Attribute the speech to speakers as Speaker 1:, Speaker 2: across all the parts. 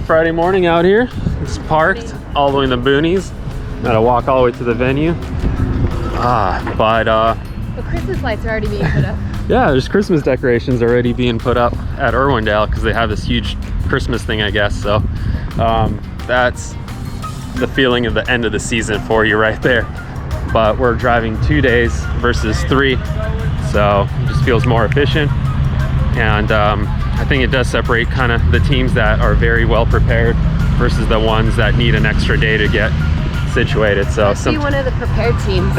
Speaker 1: Friday morning out here. It's parked all the way in the boonies. Gotta walk all the way to the venue.
Speaker 2: The Christmas lights are already being put up.
Speaker 1: Yeah, there's Christmas decorations already being put up at Irwindale because they have this huge Christmas thing, I guess. So that's the feeling of the end of the season for you right there. But we're driving 2 days versus 3, so it just feels more efficient. And I think it does separate kind of the teams that are very well prepared versus the ones that need an extra day to get situated. So
Speaker 2: be one of the prepared teams.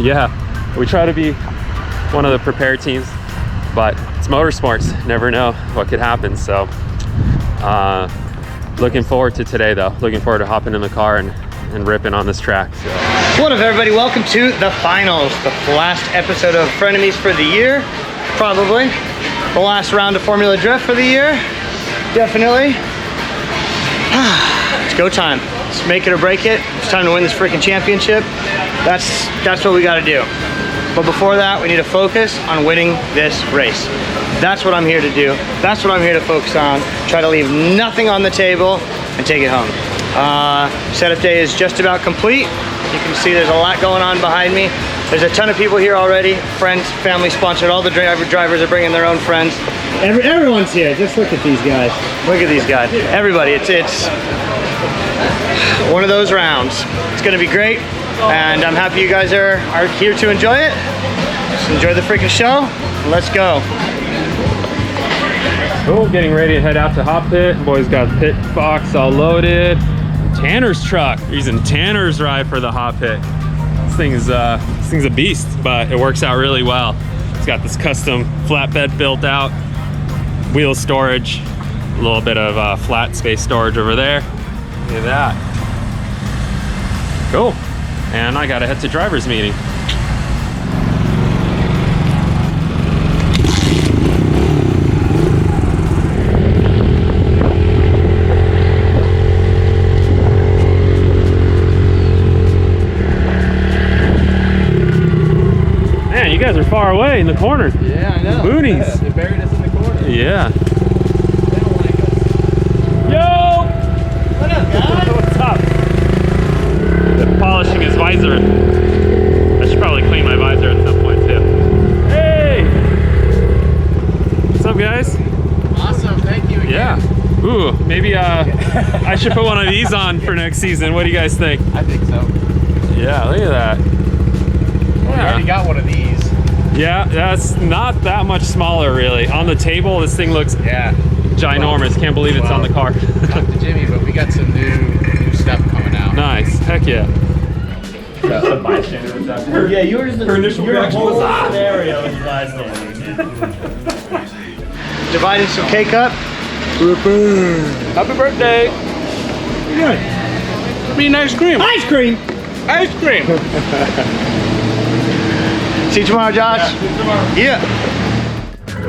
Speaker 1: Yeah, we try to be one of the prepared teams, but it's motorsports. Never know what could happen. So looking forward to today though. Looking forward to hopping in the car and ripping on this track. So.
Speaker 3: What up everybody, welcome to the finals, the last episode of Frenemies for the year, probably. The last round of Formula Drift for the year, definitely. It's go time. Let's make it or break it. It's time to win this freaking championship. That's what we gotta do. But before that, we need to focus on winning this race. That's what I'm here to do. That's what I'm here to focus on. Try to leave nothing on the table and take it home. Setup day is just about complete. You can see there's a lot going on behind me. There's a ton of people here already. Friends, family sponsored. All the drivers are bringing their own friends. Everyone's here. Just look at these guys. Look at these guys. Everybody. It's one of those rounds. It's gonna be great. And I'm happy you guys are here to enjoy it. Just enjoy the freaking show. Let's go.
Speaker 1: Cool, getting ready to head out to Hot Pit. Boys got the pit box all loaded. Tanner's truck. We're using Tanner's ride for the Hot Pit. This thing's a beast, but it works out really well. It's got this custom flatbed built out, wheel storage, a little bit of flat space storage over there. Look at that. Cool. And I gotta head to driver's meeting. Man, you guys are far away in the corner.
Speaker 4: Yeah, I know.
Speaker 1: Boonies.
Speaker 4: They buried us in the corner.
Speaker 1: Yeah.
Speaker 4: They don't like us.
Speaker 1: Yo!
Speaker 3: What up, guys?
Speaker 1: What's up? They're polishing his visor. I should probably clean my visor at some point too. Hey! What's up, guys?
Speaker 4: Awesome, thank you again.
Speaker 1: Yeah. Ooh, maybe I should put one of these on for next season. What do you guys think?
Speaker 4: I think so.
Speaker 1: Yeah, look at that.
Speaker 4: We already got one of these.
Speaker 1: Yeah, that's not that much smaller really. On the table, this thing looks ginormous. Can't believe it's on the car.
Speaker 4: Talk to Jimmy, but we got some new stuff coming out.
Speaker 1: Nice, heck yeah.
Speaker 3: Yeah, yours.
Speaker 1: Her initial reaction was
Speaker 3: scenario is bystander. Dividing some cake up.
Speaker 1: Happy birthday!
Speaker 3: Good.
Speaker 1: Be an ice cream.
Speaker 3: Ice cream.
Speaker 1: Ice cream.
Speaker 3: See you tomorrow, Josh.
Speaker 1: Yeah. See you tomorrow.
Speaker 3: Yeah.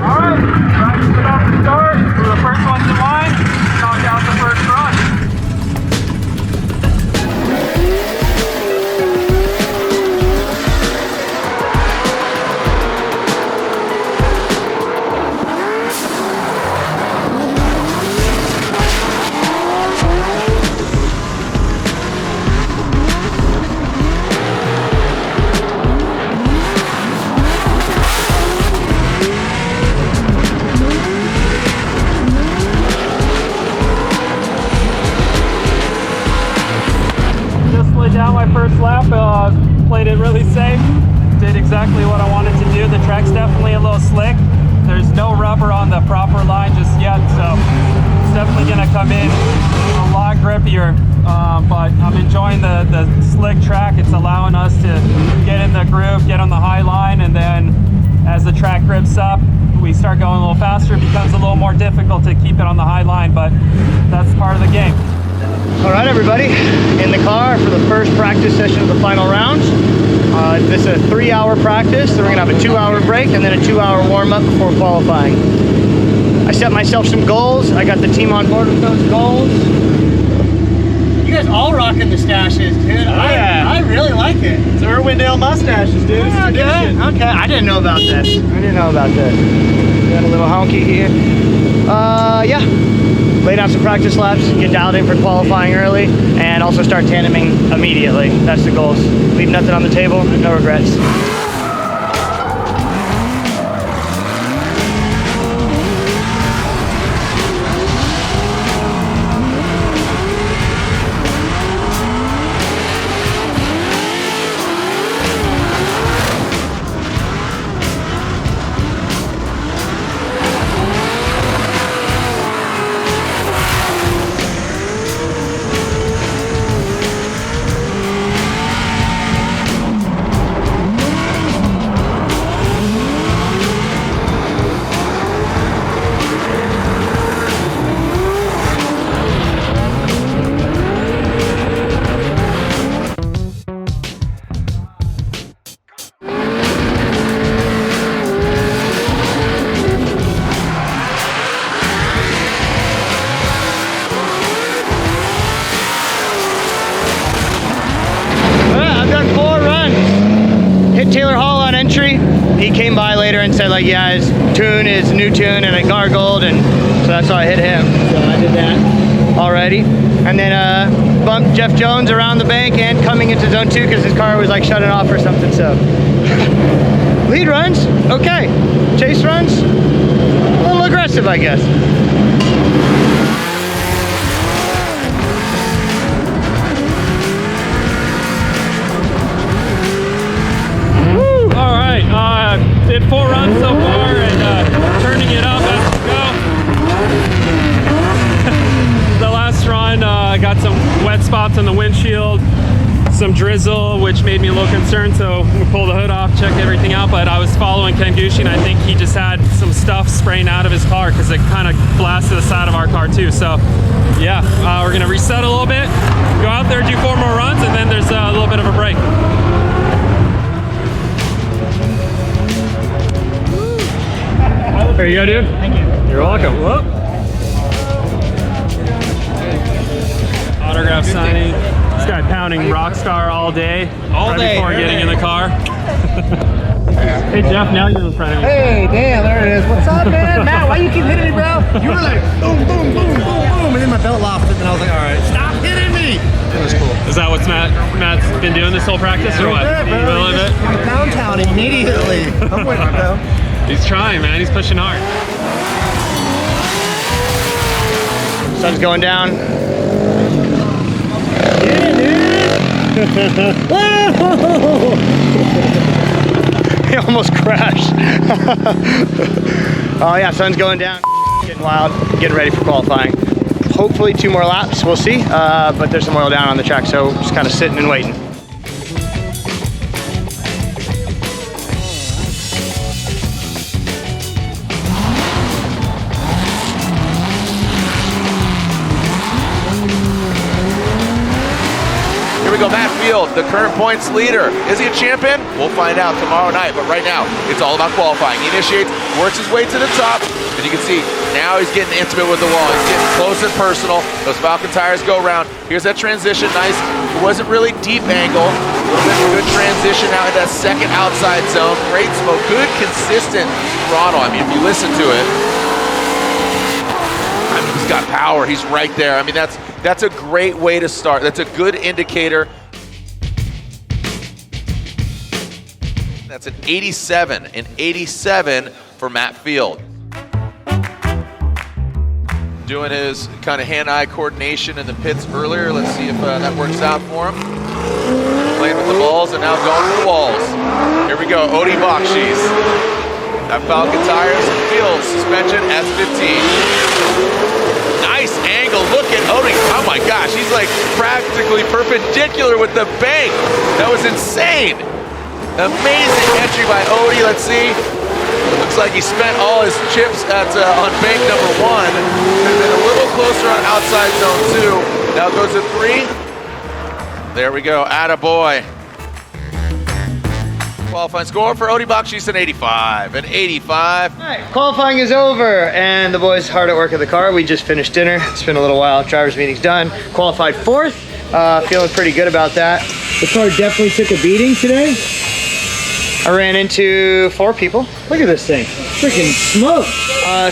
Speaker 1: All right, drivers get off the start. We're the first ones in line. Knock out the first run. Down my first lap, played it really safe, did exactly what I wanted to do. The track's definitely a little slick. There's no rubber on the proper line just yet, so it's definitely gonna come in a lot grippier, but I'm enjoying the slick track. It's allowing us to get in the groove, get on the high line, and then as the track grips up, we start going a little faster. It becomes a little more difficult to keep it on the high line, but that's part of the game.
Speaker 3: All right, everybody, in the car for the first practice session of the final rounds. This is a 3-hour practice, then we're gonna have a 2-hour break and then a 2-hour warm-up before qualifying. I set myself some goals. I got the team on board with those goals. You guys all rocking the stashes, dude. I really like it. It's Irwindale mustaches, dude. It's tradition. Okay, I didn't know about this. Got a little honky here. Yeah. lay down some practice laps, get dialed in for qualifying early, and also start tandeming immediately. That's the goals. Leave nothing on the table, no regrets. He came by later and said like, yeah, his tune is new tune and it gargled, and so that's why I hit him. So I did that already. And then bumped Jeff Jones around the bank and coming into zone 2 because his car was like shutting off or something. So lead runs, okay. Chase runs, a little aggressive, I guess.
Speaker 1: Did 4 runs so far and turning it up as we go. The last run, got some wet spots on the windshield, some drizzle, which made me a little concerned, so we pulled the hood off, checked everything out, but I was following Ken Gucci and I think he just had some stuff spraying out of his car because it kind of blasted the side of our car too. So yeah, we're gonna reset a little bit, go out there, do 4 more runs, and then there's a little bit of a break. There you go, dude.
Speaker 3: Thank you.
Speaker 1: You're welcome. Whoop. Autograph signing. This guy pounding Rockstar all day. All day. Before getting in the car. Hey, Jeff, now you're in front of me.
Speaker 5: Hey, damn, there it is. What's up, man? Matt, why you keep hitting me, bro? You were like, boom, boom, boom, boom, boom. And then my belt lofted, and I was like, all right, stop hitting me. It was cool.
Speaker 1: Is that what's Matt's been doing this whole practice, or what?
Speaker 5: Good, bro.
Speaker 1: Really bit?
Speaker 5: Pound town immediately. I'm winning, bro.
Speaker 1: He's trying, man. He's pushing hard.
Speaker 3: Sun's going down. He almost crashed. Oh yeah, sun's going down. Getting wild. Getting ready for qualifying. Hopefully 2 more laps. We'll see. But there's some oil down on the track, so just kind of sitting and waiting.
Speaker 6: We go, Matt Field, the current points leader. Is he a champion? We'll find out tomorrow night, but right now, it's all about qualifying. He initiates, works his way to the top, and you can see now he's getting intimate with the wall. He's getting close and personal. Those Falcon tires go around. Here's that transition, nice. It wasn't really deep angle. A little bit of good transition now in that second outside zone. Great smoke, good consistent throttle. I mean, if you listen to it, I mean, he's got power, he's right there. I mean, that's a great way to start. That's a good indicator. That's an 87 for Matt Field. Doing his kind of hand-eye coordination in the pits earlier. Let's see if that works out for him. Playing with the balls and now going for the walls. Here we go, Odi Bakchis. That Falcon tires and Field suspension as 15. Nice angle, look at Odi. Oh my gosh, he's like practically perpendicular with the bank. That was insane. Amazing entry by Odi, let's see. Looks like he spent all his chips at on bank number 1. Could have been a little closer on outside zone 2. Now goes to 3. There we go, attaboy. Qualifying score for Odi Bakchis, an 85. An 85.
Speaker 3: All right, qualifying is over, and the boys hard at work at the car. We just finished dinner. It's been a little while. Driver's meeting's done. Qualified 4th. Feeling pretty good about that. The car definitely took a beating today. I ran into 4 people. Look at this thing. freaking smoke.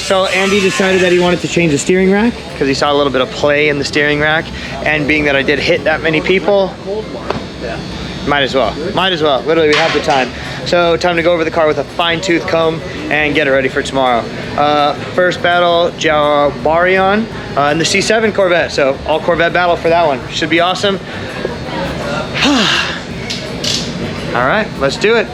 Speaker 3: So Andy decided that he wanted to change the steering rack because he saw a little bit of play in the steering rack, and being that I did hit that many people, might as well. Literally, we have the time. So time to go over the car with a fine-tooth comb and get it ready for tomorrow. First battle, Jawbarion in the C7 Corvette. So all Corvette battle for that one. Should be awesome. All right, let's do it.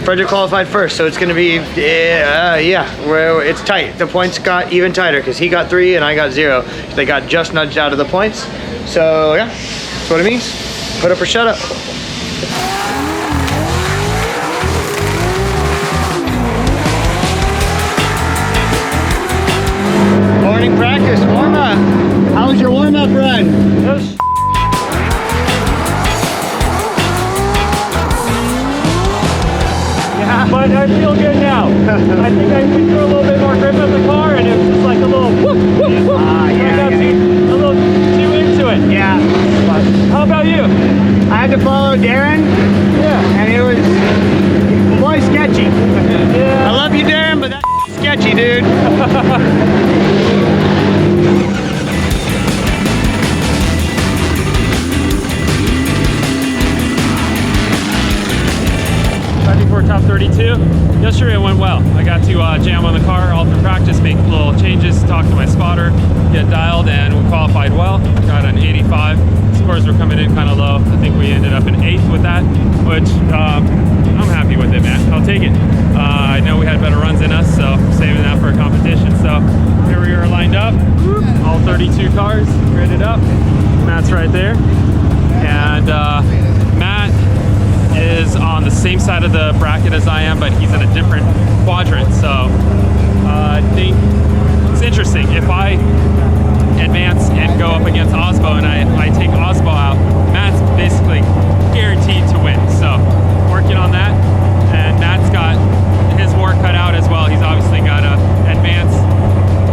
Speaker 3: Frederick qualified first, so it's gonna be, it's tight. The points got even tighter because he got 3 and I got 0. They got just nudged out of the points. So yeah, that's what it means. Put up or shut up. Morning practice, warm up. How was your warm up run?
Speaker 1: But I feel good now. I think we threw a little bit more grip on the car, and it was just like a little whoop, whoop, whoop. I got a little too into it.
Speaker 3: Yeah.
Speaker 1: But how about you?
Speaker 3: I had to follow Darren.
Speaker 1: Yeah.
Speaker 3: And it was quite sketchy.
Speaker 1: Yeah.
Speaker 3: I love you, Darren, but that's sketchy, dude.
Speaker 1: For top 32. Yesterday it went well. I got to jam on the car all through practice, make little changes, talk to my spotter, get dialed, and we qualified well. Got an 85. Scores were coming in kind of low. I think we ended up in 8th with that, which I'm happy with it, man. I'll take it. I know we had better runs in us, so saving that for a competition. So here we are lined up, all 32 cars, gridded up. Matt's right there. And Matt is on the same side of the bracket as I am, but he's in a different quadrant. So I think it's interesting. If I advance and go up against Osbo and I take Osbo out, Matt's basically guaranteed to win. So working on that, and Matt's got his work cut out as well. He's obviously got to advance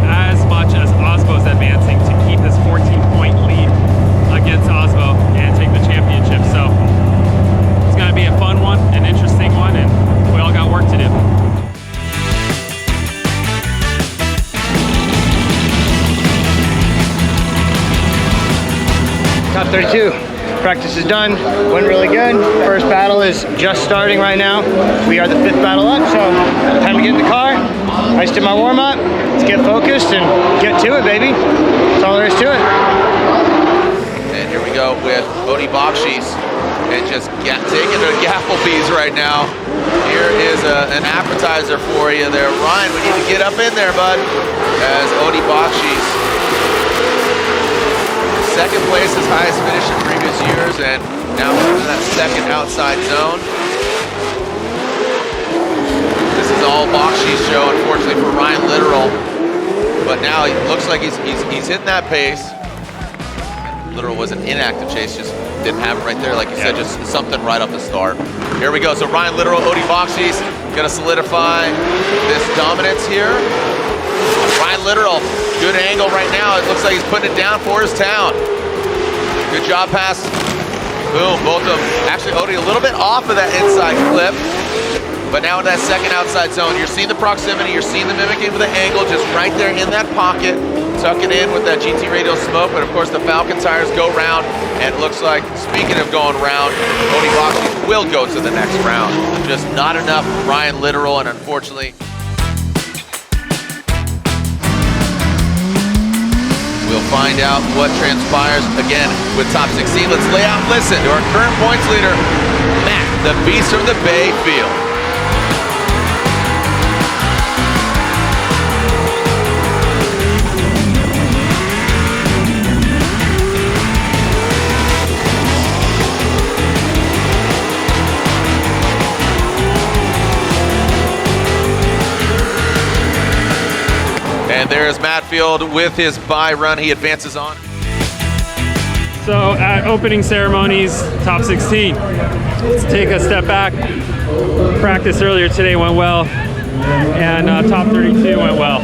Speaker 1: as much as Osbo's advancing to keep his 14-point lead against Osbo and take the championship. So it's going to be a fun one, an interesting one, and we all got work to do.
Speaker 3: Top 32. Practice is done. Went really good. First battle is just starting right now. We are the 5th battle up, so time to get in the car. I just did my warm up. Let's get focused and get to it, baby. That's all there is to it.
Speaker 6: And here we go with Odi Bakchis, and just taking the Gafflebees right now. Here is an appetizer for you there. Ryan, we need to get up in there, bud, as Odi Bakchis. Second place, his highest finish in previous years, and now we're in that second outside zone. This is all Bakchis show, unfortunately, for Ryan Literal. But now it looks like he's hitting that pace. Literal was an inactive chase, just didn't have it right there. Like you said, just something right off the start. Here we go. So Ryan Literal, Odi Bakchis, gonna solidify this dominance here. Ryan Literal, good angle right now. It looks like he's putting it down for his town. Good job pass. Boom, both of them. Actually, Odi a little bit off of that inside clip. But now in that second outside zone, you're seeing the proximity, you're seeing the mimicking with the angle, just right there in that pocket. Tucking in with that GT Radial smoke, but of course the Falcon tires go round, and it looks like, speaking of going round, Odi Bakchis will go to the next round. Just not enough Ryan Literal, and unfortunately, we'll find out what transpires again with top 16. Let's lay out and listen to our current points leader, Matt, the beast from the Bay Field. And there's Matt Field with his bye run. He advances on.
Speaker 1: So at opening ceremonies, top 16. Let's take a step back. Practice earlier today went well, and top 32 went well.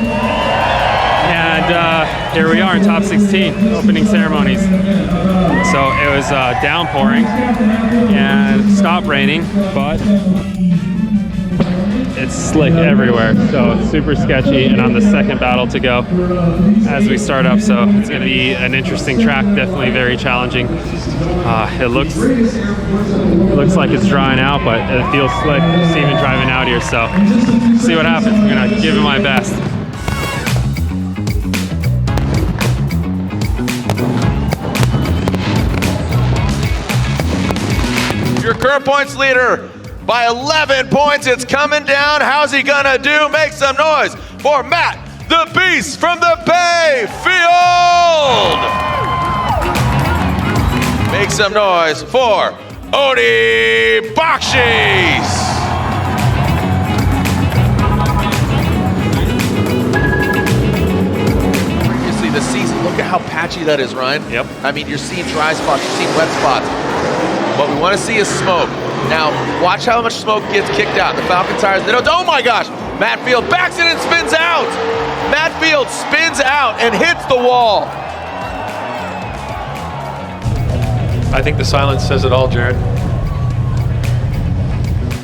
Speaker 1: And here we are in top 16, opening ceremonies. So it was downpouring and stopped raining, but it's slick everywhere, so it's super sketchy, and on the second battle to go as we start up, so it's going to be an interesting track, definitely very challenging. It looks like it's drying out, but it feels slick just even driving out here, so see what happens. I'm going to give it my best.
Speaker 6: Your current points leader by 11 points. It's coming down. How's he gonna do? Make some noise for Matt, the Beast from the Bay Field. Make some noise for Odi Bakchis. Previously this season, look at how patchy that is, Ryan.
Speaker 1: Yep.
Speaker 6: I mean, you're seeing dry spots, you're seeing wet spots. What we want to see is smoke. Now, watch how much smoke gets kicked out. The Falcon tires, they don't, oh my gosh! Matt Field backs it and spins out! Matt Field spins out and hits the wall.
Speaker 7: I think the silence says it all, Jared.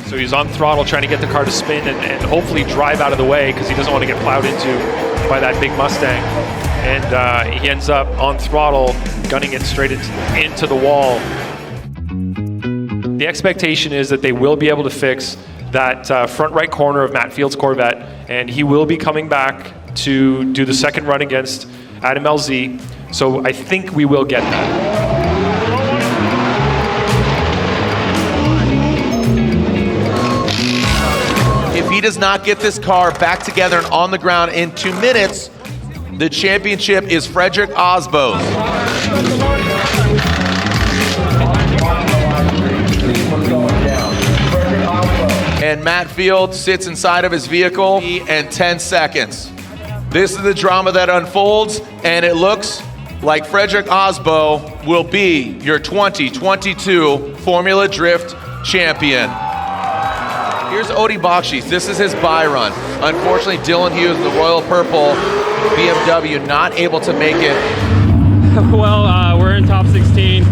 Speaker 7: So he's on throttle trying to get the car to spin and hopefully drive out of the way because he doesn't want to get plowed into by that big Mustang. And he ends up on throttle, gunning it straight into the wall. The expectation is that they will be able to fix that front right corner of Matt Field's Corvette, and he will be coming back to do the second run against Adam LZ. So I think we will get that.
Speaker 6: If he does not get this car back together and on the ground in 2 minutes, the championship is Frederick Osbo's. And Matt Field sits inside of his vehicle in 10 seconds. This is the drama that unfolds, and it looks like Frederick Osbo will be your 2022 Formula Drift champion. Here's Odi Bakchis. This is his buy run. Unfortunately, Dylan Hughes, the Royal Purple BMW, not able to make it.
Speaker 1: Well, we're in top 16.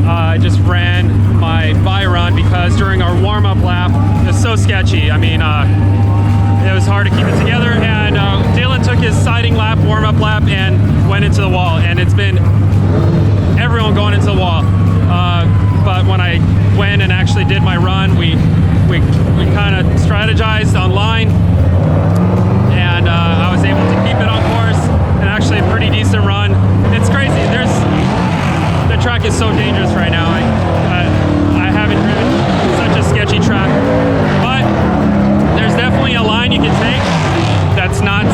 Speaker 1: I just ran my buy run because during our warm-up lap, it was so sketchy. I mean, it was hard to keep it together, and Dylan took his siding lap, warm-up lap, and went into the wall, and it's been everyone going into the wall. But when I went and actually did my run, we kind of strategized online, and I was able to keep it on course, and actually a pretty decent run. It's crazy. The track is so dangerous right now. I haven't driven such a sketchy track, but there's definitely a line you can take that's not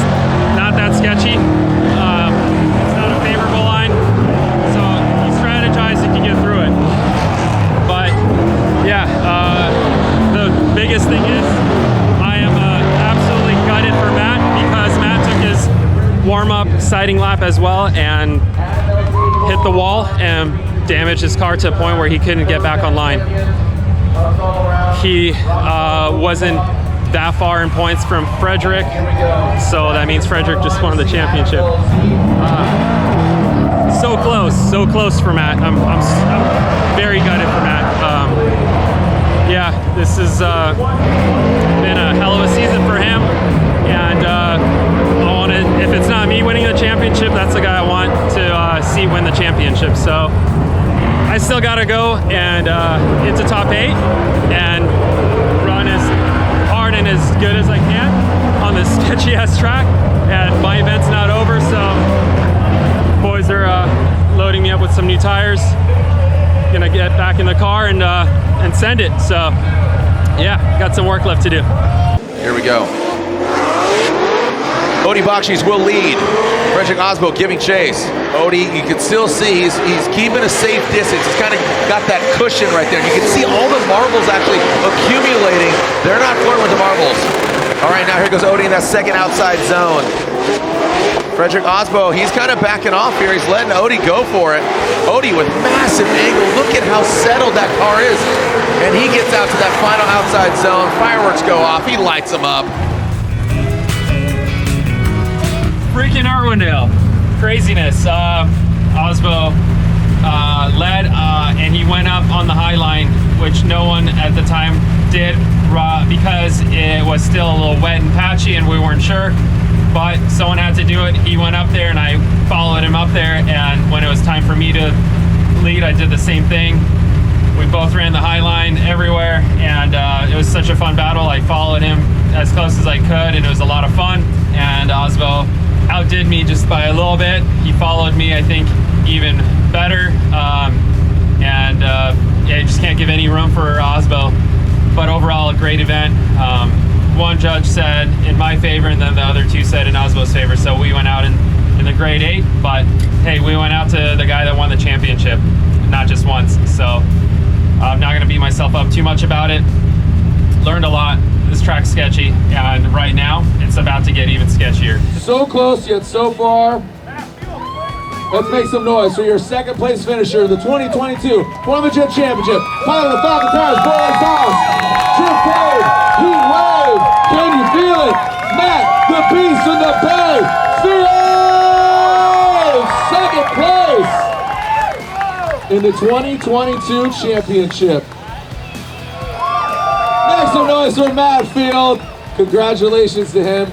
Speaker 1: that sketchy. It's not a favorable line, so you strategize if you get through it. But yeah, the biggest thing is I am absolutely gutted for Matt because Matt took his warm-up siding lap as well and hit the wall and damaged his car to a point where he couldn't get back online. He wasn't that far in points from Frederick, so that means Frederick just won the championship. So close for Matt. I'm very gutted for Matt. Yeah, this has been a hell of a season for him, and I want to, if it's not me winning the championship, that's the guy I want to see win the championship. So I still gotta go and into top 8 and run as hard and as good as I can on this sketchy ass track. And my event's not over, so boys are loading me up with some new tires. Gonna get back in the car and send it. So yeah, got some work left to do.
Speaker 6: Here we go. Odi Bakchis will lead. Frederick Osbo giving chase. Odi, you can still see he's keeping a safe distance. He's kind of got that cushion right there. You can see all the marbles actually accumulating. They're not flirting with the marbles. All right, now here goes Odi in that second outside zone. Frederick Osbo, he's kind of backing off here. He's letting Odi go for it. Odi with massive angle. Look at how settled that car is. And he gets out to that final outside zone. Fireworks go off. He lights them up.
Speaker 1: Freaking Irwindale. Craziness. Osbo led and he went up on the high line, which no one at the time did. because it was still a little wet and patchy and we weren't sure, but someone had to do it. He went up there and I followed him up there, and when it was time for me to lead, I did the same thing. We both ran the high line everywhere, and it was such a fun battle. I followed him as close as I could, and it was a lot of fun, and Osbo outdid me just by a little bit. He followed me, I think, even better, yeah, you just can't give any room for Osbo. But overall, a great event. One judge said in my favor, and then the other two said in Osbo's favor, so we went out in the grade 8, but hey, we went out to the guy that won the championship, not just once, so I'm not gonna beat myself up too much about it. Learned a lot. This track's sketchy, and right now, it's about to get even sketchier.
Speaker 8: So close yet so far. Let's make some noise for your second place finisher of the 2022 Formula Jet Championship. Pilot of Falcon Tires, Boyd Thomas. Trip Code, Heat Wave. Can you feel it? Matt, the Beast in the Bay. Second place in the 2022 championship. Make some noise for Matt Field. Congratulations to him.